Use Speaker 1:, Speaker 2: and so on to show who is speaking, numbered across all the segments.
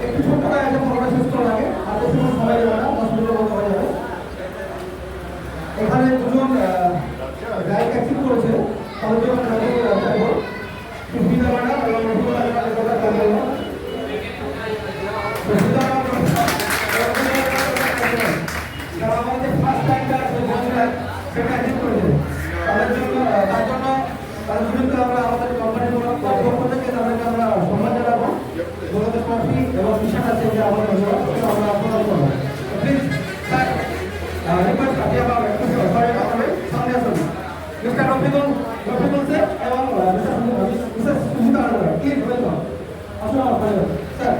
Speaker 1: একটু ছোট্ট করে একটা ফটোটা শেষ করার আগে হাতে সময় সময় দেবে না 10 মিনিটের মধ্যে হয়ে যাবে। এখানে দুজন গায়ক অ্যাক্টিভ করেছে, তাদের জন্য আমি চাইবো সুস্মিতা ম্যাডাম এবং রফিকুল যারা আমাদের ফার্স্ট টাইমটা সেটা অ্যাচিভ করেছে তাদের জন্য তাদের বিরুদ্ধে আমরা আমাদের কোম্পানির পক্ষ থেকে তাদেরকে আমরা সম্মান জানাবো। গোলাপের ট্রফি এবং টি-শার্ট আছে যে আমাদের আমরা প্রদান করবো। প্লিজ স্যার রিকোয়েস্ট আপনি আমার একটু সবাই আমাদের সামনে আসুন। মিস্টার রফিকুল স্যার এবং mister Sujita madam please welcome. আসুন আমার স্যার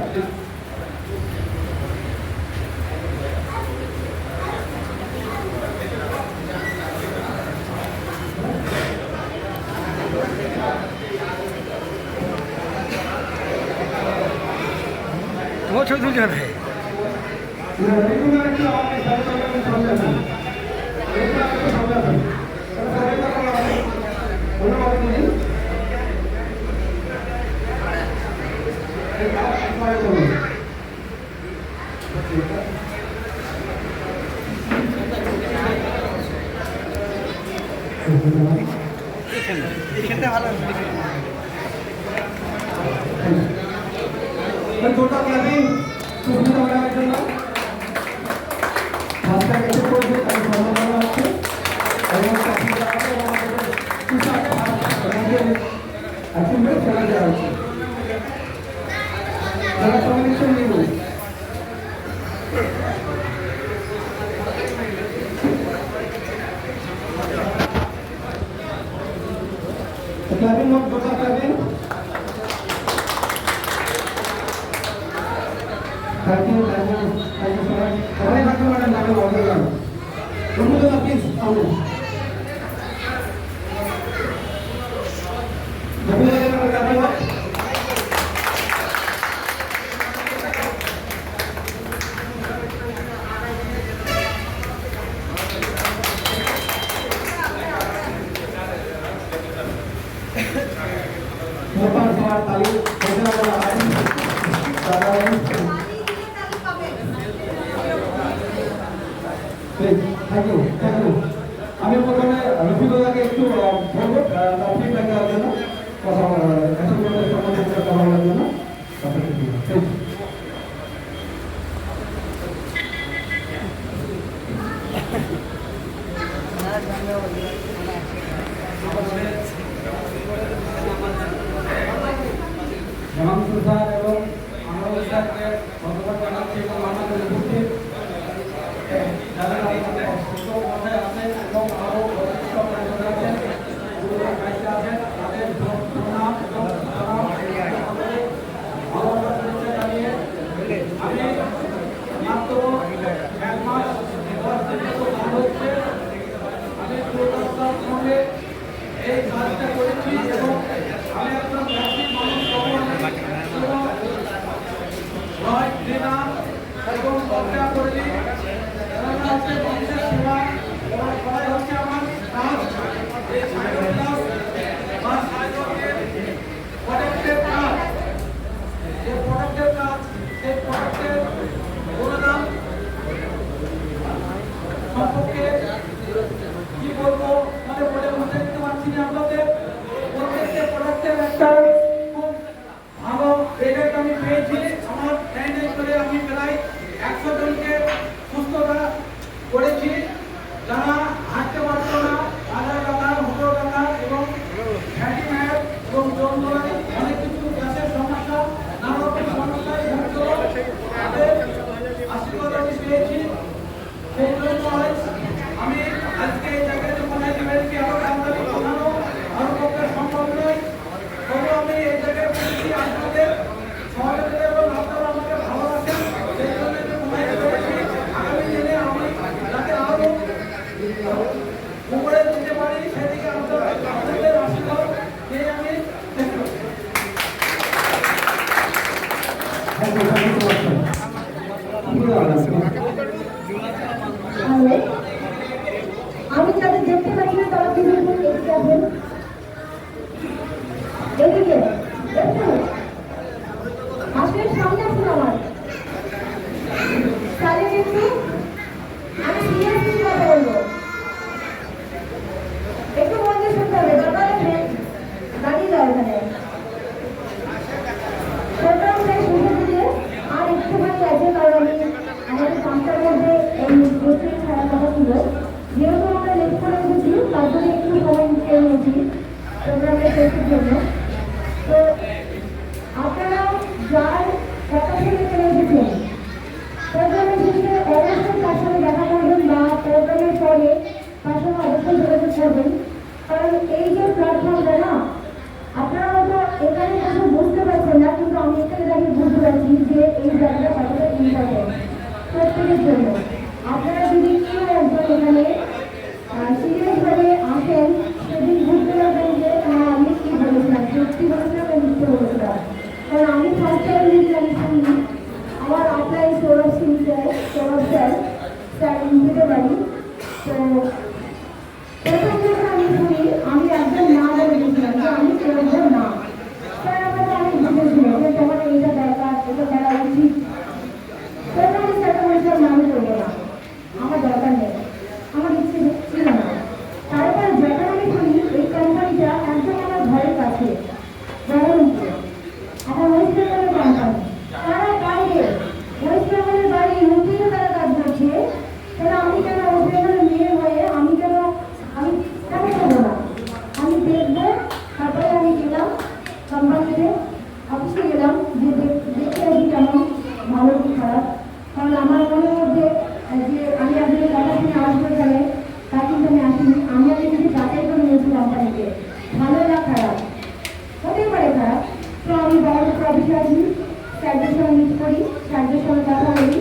Speaker 2: वो छोड़ दूँ क्या भाई ভালো
Speaker 1: total clapping সুস্মিতা ম্যাডামের জন্য ভাষা কেটে করবে তাই সম্মান জানানো হচ্ছে এবং খেলা দেওয়া হচ্ছে খেলা কম্বিনেশন নিব clubbing note total clapping Thank you so much. Shabbai থাকবে ম্যাডাম নামে বলতে গেলাম ধন্যবাদ প্লিজ সামনে ধন্যবাদ মোটার সবার তালি থ্যাংক ইউ আমি প্রথমে রফিকুল্লাহকে একটু বলবো তার ফিডব্যাক দেওয়ার জন্য কথা বলার জন্য জামালপুর স্যার এবং আমাদের স্যারকে ধন্যবাদ জানাচ্ছি এবং আমাদের উপস্থিত যারা কথায় আছেন এবং আরও আছেন আছেন তাদের প্রণাম এবং ভালোবাসা জানিয়ে আমি মাত্র 1 মাস হচ্ছে আমি পুরোটার সঙ্গে এই কাজটা করেছি এবং আমি একজন ব্যক্তির মানুষ এবং চর্চা করেছি হচ্ছে মানুষের সেবা এবং সবাই হচ্ছে আমার কাজ এই প্রোডাক্টের কাজ যে প্রোডাক্টের কাজ সেই প্রোডাক্টের অনুদান সম্পর্কে কি বলবো মানে বলে বুঝতে দিতে পারছি না আপনাদের প্রত্যেকটা প্রোডাক্টের একটা খুব ভালো রেজাল্ট আমি পেয়েছি আমার ট্রেনিং করে আমি প্রায় 100 জনকে সুস্থতা করেছি যারা হাঁটতে পারতো না আধার ব্যথা মোটর ব্যথা এবং ফ্যাটি ম্যাট এবং যন্ত্রণায় অনেক কিছু গ্যাসের সমস্যা নানা রকম সমস্যায় ভুগত তাদের আশীর্বাদ আমি পেয়েছি সেই জন্য আমি আজকে এই জায়গায় যখন পেরেছি আরো আমদানি বানানো আরো পক্ষে সম্ভব নয় তবু আমি এই জায়গায় পেরেছি আপনাদের সহযোগিতা এবং আপনারা আমাকে ভালোবাসেন সেই জন্য আগামী দিনে আমি যাতে আরো উপরে দিতে পারি সেদিকে আপনাদের আশীর্বাদ নিয়ে আমি
Speaker 3: আমি যাদের দেখতে পাচ্ছি না তারা কি এদিকে আসবেন এদিকে আসবেন সামনে আসুন আমার প্রত্যেকের জন্য। আপনারা যদি কেউ একজন এখানে সিরিয়াসভাবে আসেন, সেদিন বুঝতে পারবেন যে হ্যাঁ আমি কি বলেছিলাম, সত্যি বলেছিলাম বা মিথ্যে বলেছিলাম। কারণ আমি ফার্স্ট টাইম যদি আমি শুনি, আমার আপনার সৌরভ সিং স্যার, সৌরভ স্যার দিতে পারি। তো প্রথম যখন আমি শুনি, আমি একদম না বলে দিয়েছিলাম যে আমি করবো না। স্যার আমাকে অনেক বুঝেছিল যে তোমার এইটা দরকার, এটা করা উচিত। তখন আমি স্যারকে বলেছিলাম না, আমি করবো না, আমার দরকার নেই, আমার ইচ্ছে ছিল না। তারপর যখন আমি শুনি এই কোম্পানিটা একদম আমার ঘরের কাছে, বহরমপুর, আমার ওয়েস্ট বেঙ্গলের কোম্পানি, তারা বাইরে ওয়েস্ট বেঙ্গলের বাইরে ইউপিতে তারা কাজ করছে, তাহলে আমি কেন ওয়েস্ট বেঙ্গলের মেয়ে হয়ে আমি কেন করবো না? আমি দেখবো। তারপরে আমি গেলাম কোম্পানিতে, অফিসে গেলাম, যে দেখে আসি কেমন ভালো কি খারাপ। কারণ আমার মনের মধ্যে যে আমি আপনাদের কথা শুনে আসবো গেলে তা কিন্তু আমি আসিনি। আমি আগে কিন্তু যাচাই করে নিয়েছি কোম্পানিতে, ভালো না খারাপ, হতেই পারে খারাপ। তো আমি বড় অফিসে আসি, স্যারদের সঙ্গে মিট করি, স্যারদের সঙ্গে কথা বলি।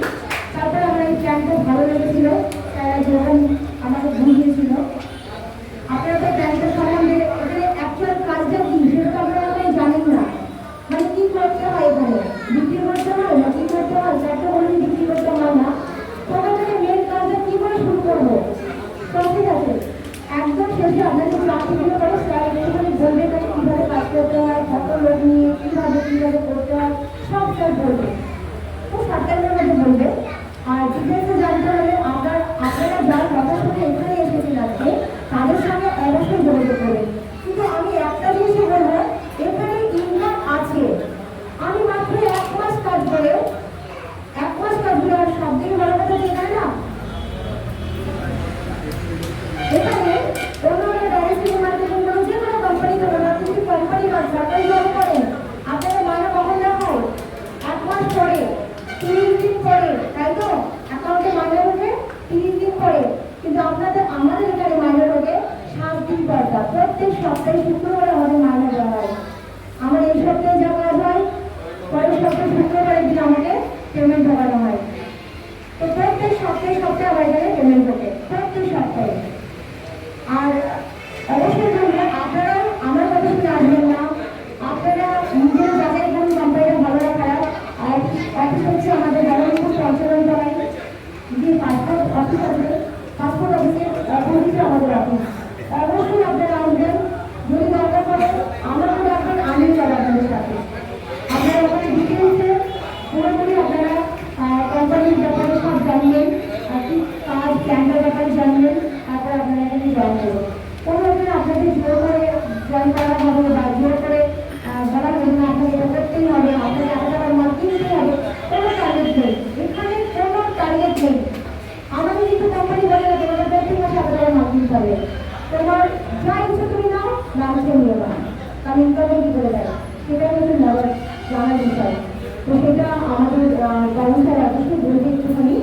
Speaker 3: তারপরে আমার এই প্ল্যানটা ভালো লেগেছিল, স্যারা যখন আমাকে বুঝিয়েছিল। আপনারা তো ব্যাংকের সম্বন্ধে এখানে অ্যাকচুয়াল কাজটা কি সেটা তো আপনারা কেউ জানেন না। মানে কি করতে হয়, এখানে বিক্রি করতে হয় না কি করতে হয়, চারটে বলে বিক্রি করতে হয় না। তখন থেকে মেন কাজটা কি করে শুরু করবো, তো ঠিক আছে। একদম শেষে আপনাদের চাকরিগুলো করে স্যার একটুখানি বলবে তাকে কীভাবে কাজ করতে হয়, কত লোক নিয়ে কীভাবে করতে হয়, সব স্যার বলবে। তো সাতটার মধ্যে বলবে। আর ডিটেলসে জানতে হলে আপনারা যার কথা শুনে এখানে এসেছেন আজকে, তাদের সঙ্গে অবশ্যই যোগাযোগ করবেন। কিন্তু আমি একটা জিনিসই বলবো, এখানে ইনকাম আছে। আমি মাত্র 1 মাস কাজ করে আর সব থেকে বড় কথা যে এখানে না, এখানে অন্য ডাইরেক্ট মার্কেটিং করে যে কোনো কোম্পানি করবেন, আপনি যদি কোম্পানি বা সরকারি জব করেন, আপনাদের মাইনে কখন দেওয়া হয়? 1 মাস পরে, 30 দিন পরে, তাই তো? অ্যাকাউন্টে মাইনে ঢোকে 30 দিন পরে। কিন্তু আমাদের এখানে মাইনে ঢোকে 7 দিন পর। প্রত্যেক সপ্তাহে শুক্রবার আমাদের মাইনে দেওয়া হয়। আমার এই সপ্তাহে যা কাজ হয়, পরের সপ্তাহে শুক্রবারের দিন আমাকে পেমেন্ট ঢোকানো হয়। তো প্রত্যেক সপ্তাহে আমার এখানে পেমেন্ট ঢোকে, প্রত্যেক সপ্তাহে। আর অবশ্যই বলবো, আপনারা আমার কথা শুনে আসবেন না, আপনারা নিজেরা যাচাই করুন কোম্পানিটা ভালো না খারাপ। আর অফিস হচ্ছে আমাদের বহরমপুর পঞ্চানন তলায় যে পাসপোর্ট অফিস আছে, পাসপোর্ট অফিসের অপোজিটে আমাদের অফিস। অবশ্যই আপনারা আসবেন, যদি দরকার পড়ে আমাকে ডাকবেন, আমি যাবো আপনাদের সাথে। আপনারা ওখানে ডিটেলসে পুরোপুরি আপনারা কোম্পানির ব্যাপারে সব জানবেন, কি কাজ প্ল্যানটার ব্যাপারে জানবেন। তারপরে আপনারা এখানে জয়েন করবেন। কোনো দিন আপনাদের জোর করে জয়েন করা হবে বা জোর করে বলা হবে না আপনাকে এটা করতেই হবে, আপনাকে এত টাকার মাল কিনতেই হবে, কোনো টার্গেট নেই এখানে, কোনো টার্গেট নেই। আমাদের কিন্তু কোম্পানি বলে না তোমাদের প্রত্যেক মাসে এত টাকার মাল কিনতে হবে, তোমার যা ইচ্ছে তুমি নাও, না ইচ্ছে নিয়ে না, কারণ ইনকামে কি করে দেয় সেটা কিন্তু মজার জানার বিষয়। তো সেটা আমাদের গরম স্যার অবশ্যই বলবে একটুখানি,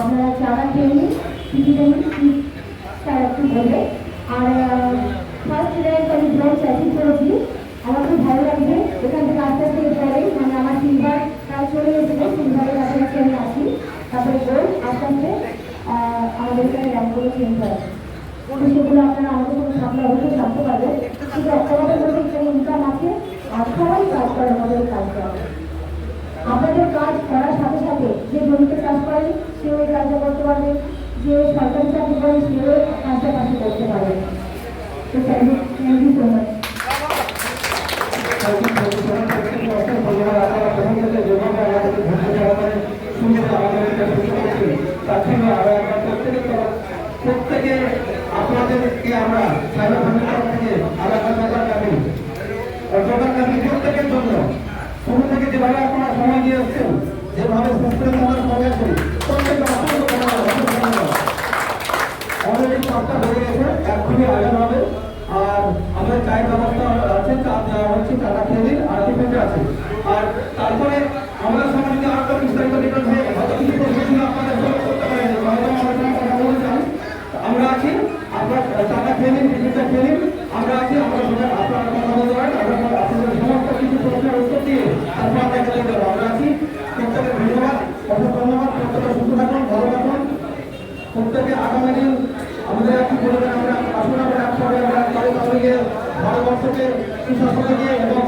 Speaker 3: আপনারা চারা খেয়ে নিন, স্যার একটু বলবে। আর ফার্স্ট র্যাঙ্ক আমি ব্রঞ্জ অ্যাচিভ করেছি, আমার খুব ভালো লাগছে। এখান থেকে আস্তে আস্তে পরে মানে আমার সিলভার কাজ চলে এসেছে, সিলভারের কাছাকাছি আমি আসি, তারপরে গোল্ড, আস্তে আস্তে আমাদের এখানে র্যাঙ্কগুলো চেঞ্জ হয়। তো সেগুলো আপনারা আমাদের কোনো থাকলে অবশ্যই জানতে পারবেন। কিন্তু একটা কথা বলতে, এখানে ইনকাম আছে আর সবাই কাজ করে আমাদের কাজটা। আপনাদের কাজ করার সাথে সাথে যে জমিতে কাজ করেন সেও এই কাজটা করতে পারবে, যে সরকারি চাকরি করেন সেও কাজটা কাছে করতে পারবে। তো থ্যাংক ইউ সো মাচ।
Speaker 1: প্রত্যেকে আপনাদেরকে আমরা প্রত্যেকের জন্য শুরু থেকে যেভাবে আপনারা সময় দিয়ে এসছেন, যেভাবে অলরেডি সবটা হয়ে গেছে, এক্ষুনি আয়োজন হবে। আর আমাদের চায়ের ব্যবস্থা আছে, চা দেওয়া হচ্ছে, চাটা খেয়ে দিন, আর টিফিনটা আছে। আর তারপরে আমাদের সঙ্গে যদি আরো বিস্তারিত ডিটেলস হয়ে হয়তো কিছু প্রশ্ন ছিল আপনাদের করতে পারেন, হয়তো আমাদের কথা বলতে চান, আমরা আছি। আপনার চাটা খেয়ে নিন, টিফিনটা খেয়ে নিন, আমরা আছি। আমরা সঙ্গে আপনারা কথা বলতে পারেন, আমরা আপনাদের সমস্ত কিছু প্রশ্নের উত্তর দিয়ে তারপর আমরা চলে যাবো। আমরা আছি। প্রত্যেকের ধন্যবাদ, অসংখ্য ধন্যবাদ। প্রত্যেকের সুস্থ থাকুন। প্রত্যেকে আগামী দিন আমাদের কি বলবেন, আমরা আসুন আমরা একসঙ্গে আমরা ভারতবর্ষকে সুশাসন দিয়ে এবং